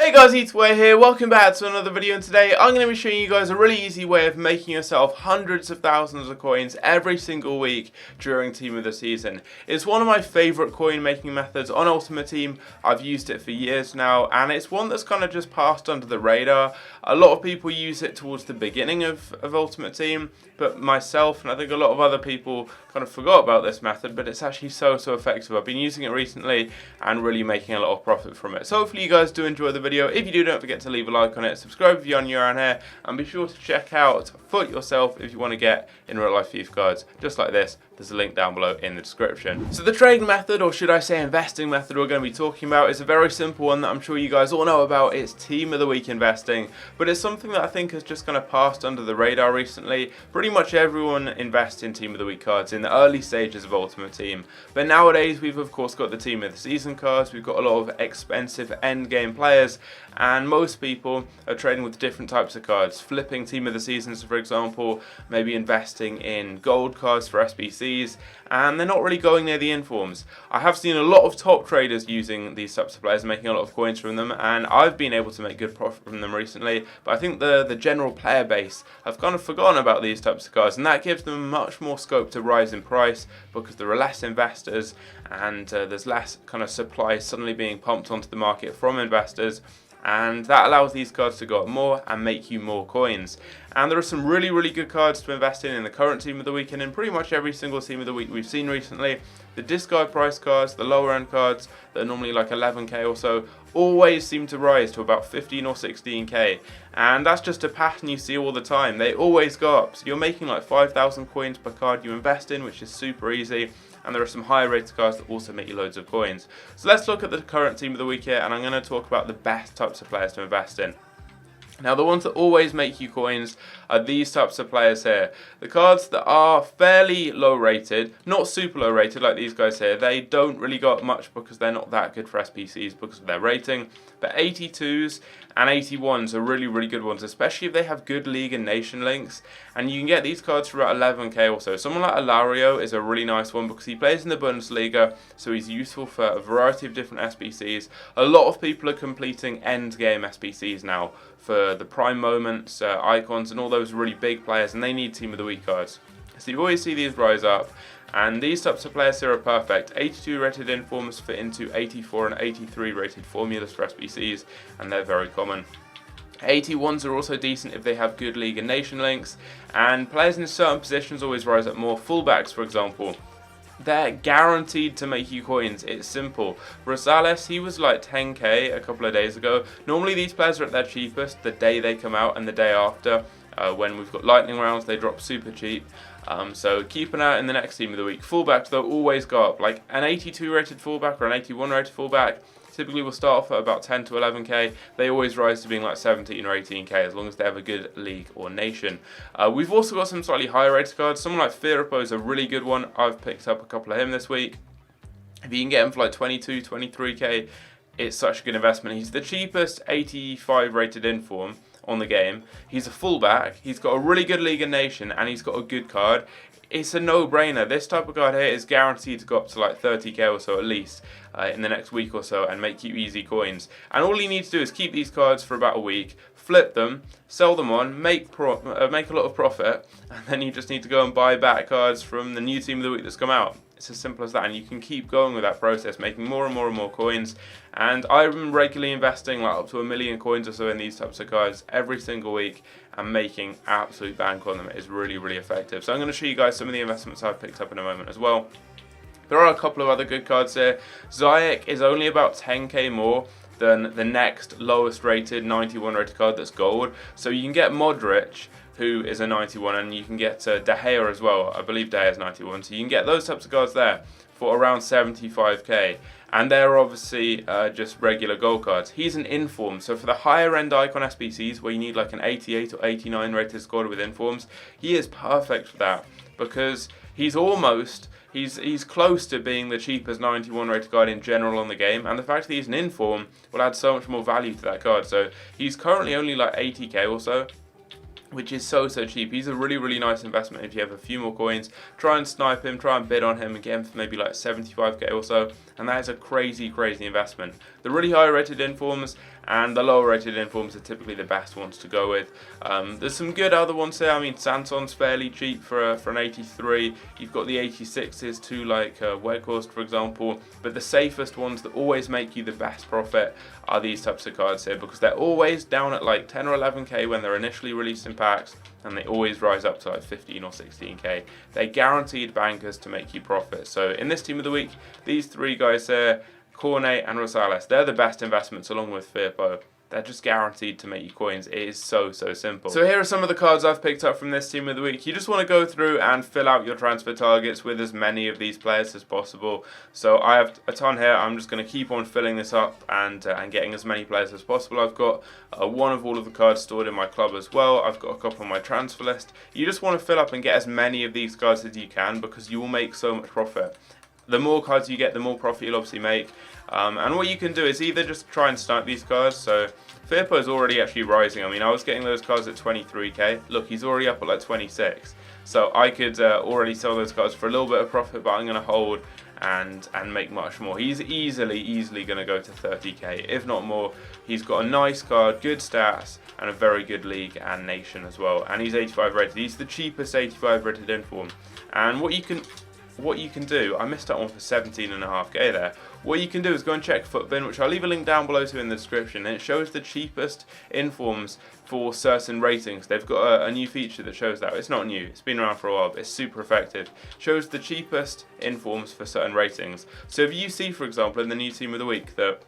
Hey guys, it's Way here, welcome back to another video, and today I'm going to be showing you guys a really easy way of making yourself hundreds of thousands of coins every single week during Team of the Season. It's one of my favourite coin making methods on Ultimate Team. I've used it for years now, and it's one that's kind of just passed under the radar. A lot of people use it towards the beginning of Ultimate Team, but myself and I think a lot of other people kind of forgot about this method, but it's actually so effective. I've been using it recently and really making a lot of profit from it. So hopefully you guys do enjoy the video. If you do, don't forget to leave a like on it, subscribe if you're new around here, and be sure to check out Foot yourself if you want to get in real life FIFA cards just like this. There's a link down below in the description. So the trading method, or should I say investing method, we're going to be talking about is a very simple one that I'm sure you guys all know about. It's Team of the Week investing, but it's something that I think has just kind of passed under the radar recently. Pretty much everyone invests in Team of the Week cards in the early stages of Ultimate Team, but nowadays we've of course got the Team of the Season cards. We've got a lot of expensive end game players, and most people are trading with different types of cards, flipping Team of the Seasons, for example, maybe investing in gold cards for SBCs, and they're not really going near the informs. I have seen a lot of top traders using these types of players, making a lot of coins from them, and I've been able to make good profit from them recently, but I think the general player base have kind of forgotten about these types of cards, and that gives them much more scope to rise in price because there are less investors and there's less kind of supply suddenly being pumped onto the market from investors. And that allows these cards to go up more and make you more coins. And there are some really good cards to invest in the current Team of the Week and in pretty much every single Team of the Week we've seen recently. The discard price cards, the lower end cards that are normally like 11k or so, always seem to rise to about 15 or 16k. And that's just a pattern you see all the time. They always go up. So you're making like 5,000 coins per card you invest in, which is super easy. And there are some higher rated cards that also make you loads of coins. So let's look at the current Team of the Week here, and I'm going to talk about the best types of players to invest in. Now, the ones that always make you coins are these types of players here. The cards that are fairly low rated, not super low rated like these guys here. They don't really go up much because they're not that good for SPCs because of their rating. But 82s and 81s are really good ones, especially if they have good league and nation links. And you can get these cards for about 11k or so. Someone like Alario is a really nice one because he plays in the Bundesliga, so he's useful for a variety of different SPCs. A lot of people are completing end game SPCs now for the prime moments, icons, and all those really big players, and they need Team of the Week cards. So you always see these rise up, and these types of players here are perfect. 82 rated informs fit into 84 and 83 rated formulas for SBCs, and they're very common. 81s are also decent if they have good league and nation links, and players in certain positions always rise up more. Fullbacks, for example, they're guaranteed to make you coins. It's simple. Rosales, he was like 10k a couple of days ago. Normally these players are at their cheapest the day they come out and the day after. When we've got lightning rounds, they drop super cheap. So keep an eye out in the next Team of the Week. Fullbacks, they'll always go up. Like an 82 rated fullback or an 81 rated fullback typically will start off at about 10 to 11k. They always rise to being like 17 or 18k as long as they have a good league or nation. We've also got some slightly higher rated cards. Someone like Firpo is a really good one. I've picked up a couple of him this week. If you can get him for like 22, 23k, it's such a good investment. He's the cheapest 85 rated inform on the game. He's a fullback, he's got a really good league and nation, and he's got a good card. It's a no-brainer. This type of card here is guaranteed to go up to like 30k or so at least in the next week or so and make you easy coins. And all you need to do is keep these cards for about a week, flip them, sell them on, make a lot of profit, and then you just need to go and buy back cards from the new Team of the Week that's come out. It's as simple as that, and you can keep going with that process, making more and more coins. And I'm regularly investing like up to 1 million coins or so in these types of cards every single week and making absolute bank on them. It is really effective. So I'm going to show you guys some of the investments I've picked up in a moment as well. There are a couple of other good cards here. Ziyech is only about 10k more than the next lowest rated 91 rated card that's gold. So you can get Modric, who is a 91, and you can get De Gea as well. I believe De Gea is 91. So you can get those types of cards there for around 75k. And they're obviously just regular gold cards. He's an inform, so for the higher end icon SBCs where you need like an 88 or 89 rated squad with informs, he is perfect for that because he's close to being the cheapest 91 rated card in general on the game, and the fact that he's an inform will add so much more value to that card. So he's currently only like 80k or so, which is so cheap. He's a really nice investment if you have a few more coins. Try and snipe him, try and bid on him and get him for maybe like 75k or so, and that is a crazy investment. The really high rated informs and the lower rated informs are typically the best ones to go with. There's some good other ones there. I mean, Santon's fairly cheap for an 83. You've got the 86s too, like Weghorst, for example. But the safest ones that always make you the best profit are these types of cards here, because they're always down at like 10 or 11k when they're initially released in packs, and they always rise up to like 15 or 16k. They're guaranteed bankers to make you profit. So in this team of the week, these three guys here, Cornet and Rosales, they're the best investments along with Firpo. They're just guaranteed to make you coins. It is so simple. So here are some of the cards I've picked up from this team of the week. You just want to go through and fill out your transfer targets with as many of these players as possible. So I have a ton here. I'm just going to keep on filling this up and getting as many players as possible. I've got one of all of the cards stored in my club as well. I've got a couple on my transfer list. You just want to fill up and get as many of these cards as you can, because you will make so much profit. The more cards you get, the more profit you'll obviously make. And what you can do is either just try and snipe these cards. So Firpo is already actually rising. I mean, I was getting those cards at 23k. Look, he's already up at like 26. So I could already sell those cards for a little bit of profit, but I'm going to hold and make much more. He's easily going to go to 30k, if not more. He's got a nice card, good stats, and a very good league and nation as well. And he's 85 rated. He's the cheapest 85 rated inform. And what you can do, I missed that one for 17.5k there. What you can do is go and check Footbin, which I'll leave a link down below to in the description, and it shows the cheapest informs for certain ratings. They've got a new feature that shows that. It's not new, it's been around for a while, but it's super effective. It shows the cheapest informs for certain ratings. So if you see, for example, in the new team of the week that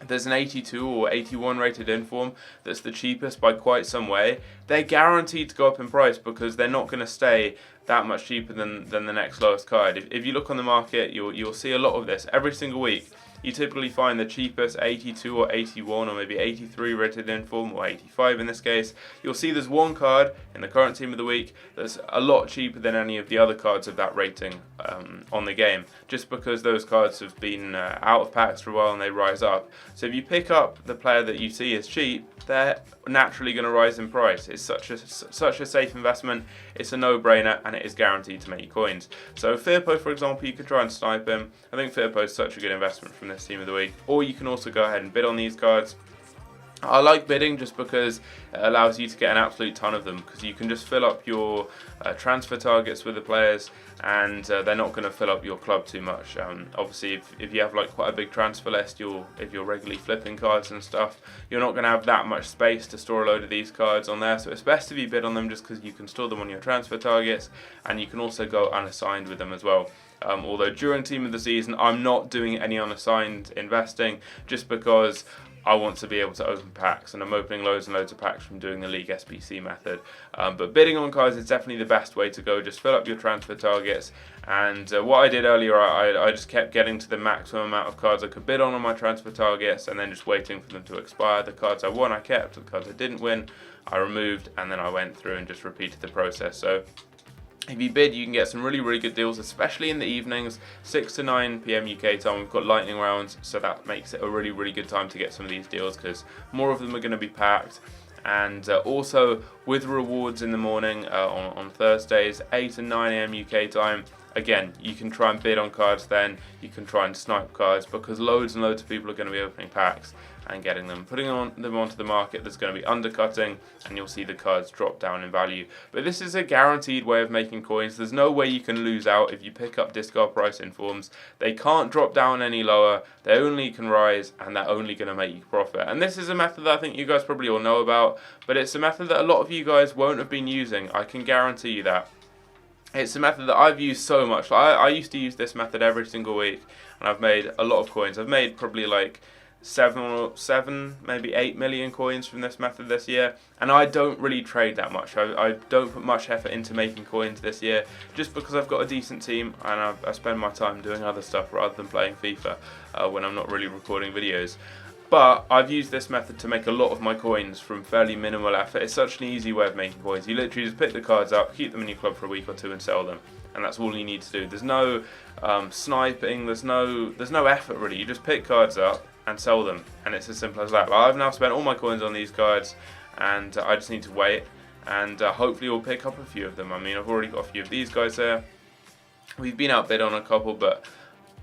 there's an 82 or 81 rated inform that's the cheapest by quite some way, they're guaranteed to go up in price, because they're not going to stay that much cheaper than the next lowest card. If you look on the market, you'll see a lot of this every single week. You typically find the cheapest 82 or 81 or maybe 83 rated inform, or 85 in this case. You'll see there's one card in the current team of the week that's a lot cheaper than any of the other cards of that rating on the game, just because those cards have been out of packs for a while and they rise up. So if you pick up the player that you see is cheap, they're naturally going to rise in price. It's such a safe investment. It's a no-brainer, and it is guaranteed to make you coins. So Firpo, for example, you could try and snipe him. I think Firpo is such a good investment from this team of the week. Or you can also go ahead and bid on these cards. I like bidding just because it allows you to get an absolute ton of them, because you can just fill up your transfer targets with the players, and they're not going to fill up your club too much. Obviously, if you have like quite a big transfer list, if you're regularly flipping cards and stuff, you're not going to have that much space to store a load of these cards on there. So it's best if you bid on them, just because you can store them on your transfer targets, and you can also go unassigned with them as well. Although during team of the season, I'm not doing any unassigned investing, just because I want to be able to open packs, and I'm opening loads and loads of packs from doing the League SBC method. But bidding on cards is definitely the best way to go. Just fill up your transfer targets, and what I did earlier, I just kept getting to the maximum amount of cards I could bid on my transfer targets, and then just waiting for them to expire. The cards I won, I kept. The cards I didn't win, I removed, and then I went through and just repeated the process. So if you bid, you can get some really good deals, especially in the evenings, 6 to 9 p.m. UK time. We've got lightning rounds, so that makes it a really good time to get some of these deals, because more of them are going to be packed. And also with rewards in the morning on Thursdays, 8 and 9 a.m. UK time. Again, you can try and bid on cards then. You can try and snipe cards, because loads and loads of people are going to be opening packs and getting them, putting them onto the market. There's going to be undercutting, and you'll see the cards drop down in value. But this is a guaranteed way of making coins. There's no way you can lose out if you pick up discard price informs. They can't drop down any lower. They only can rise, and they're only going to make you profit. And this is a method that I think you guys probably all know about, but it's a method that a lot of you guys won't have been using. I can guarantee you that. It's a method that I've used so much. I used to use this method every single week, and I've made a lot of coins. I've made probably like 7, maybe 8 million coins from this method this year, and I don't really trade that much. I don't put much effort into making coins this year, just because I've got a decent team, and I spend my time doing other stuff rather than playing FIFA when I'm not really recording videos. But I've used this method to make a lot of my coins from fairly minimal effort. It's such an easy way of making coins. You literally just pick the cards up, keep them in your club for a week or two, and sell them. And that's all you need to do. There's no sniping, there's no effort really. You just pick cards up and sell them, and it's as simple as that. I've now spent all my coins on these cards, and I just need to wait, and hopefully we'll pick up a few of them. I mean, I've already got a few of these guys here. We've been outbid on a couple, but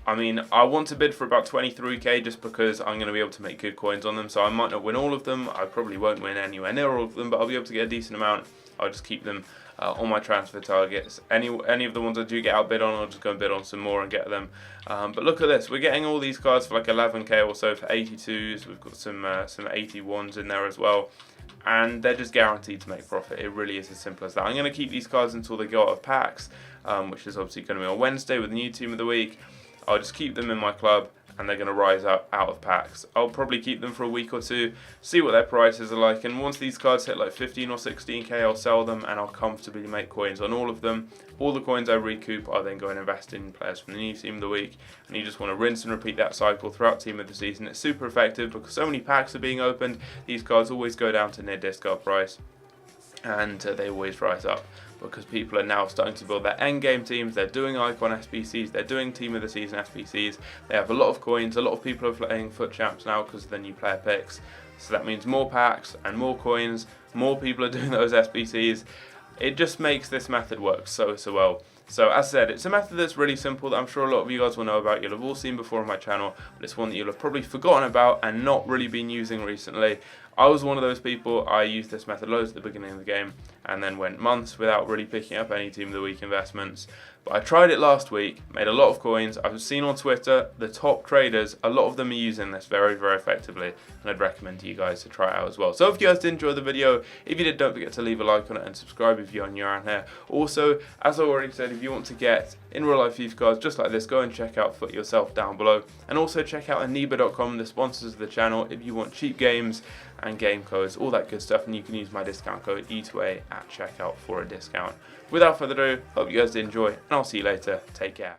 I mean, I want to bid for about 23k just because I'm going to be able to make good coins on them. So I might not win all of them. I probably won't win anywhere near all of them, but I'll be able to get a decent amount. I'll just keep them on my transfer targets. Any of the ones I do get outbid on, I'll just go and bid on some more and get them. But look at this. We're getting all these cards for like 11k or so for 82s. We've got some 81s in there as well. And they're just guaranteed to make profit. It really is as simple as that. I'm going to keep these cards until they go out of packs, which is obviously going to be on Wednesday with the new team of the week. I'll just keep them in my club, and they're going to rise up out of packs. I'll probably keep them for a week or two, see what their prices are like, and once these cards hit like 15 or 16k, I'll sell them, and I'll comfortably make coins on all of them. All the coins I recoup, I'll then go and invest in players from the new team of the week, and you just want to rinse and repeat that cycle throughout team of the season. It's super effective because so many packs are being opened. These cards always go down to near discard price, and they always rise up because people are now starting to build their end game teams. They're doing icon SBCs, they're doing team of the season SBCs. They have a lot of coins. A lot of people are playing foot champs now because of the new player picks. So that means more packs and more coins. More people are doing those SBCs. It just makes this method work so well. So as I said, it's a method that's really simple that I'm sure a lot of you guys will know about. You'll have all seen before on my channel, but it's one that you'll have probably forgotten about and not really been using recently. I was one of those people. I used this method loads at the beginning of the game and then went months without really picking up any team of the week investments. But I tried it last week, made a lot of coins. I've seen on Twitter the top traders, a lot of them are using this very effectively, and I'd recommend to you guys to try it out as well. So if you guys did enjoy the video, if you did, don't forget to leave a like on it and subscribe if you're new around here. Also, as I already said, if you want to get in real life FIFA cards just like this, go and check out Foot yourself down below, and also check out aniba.com, the sponsors of the channel, if you want cheap games and game codes, all that good stuff, and you can use my discount code E2A at checkout for a discount. Without further ado, hope you guys did enjoy, and I'll see you later. Take care.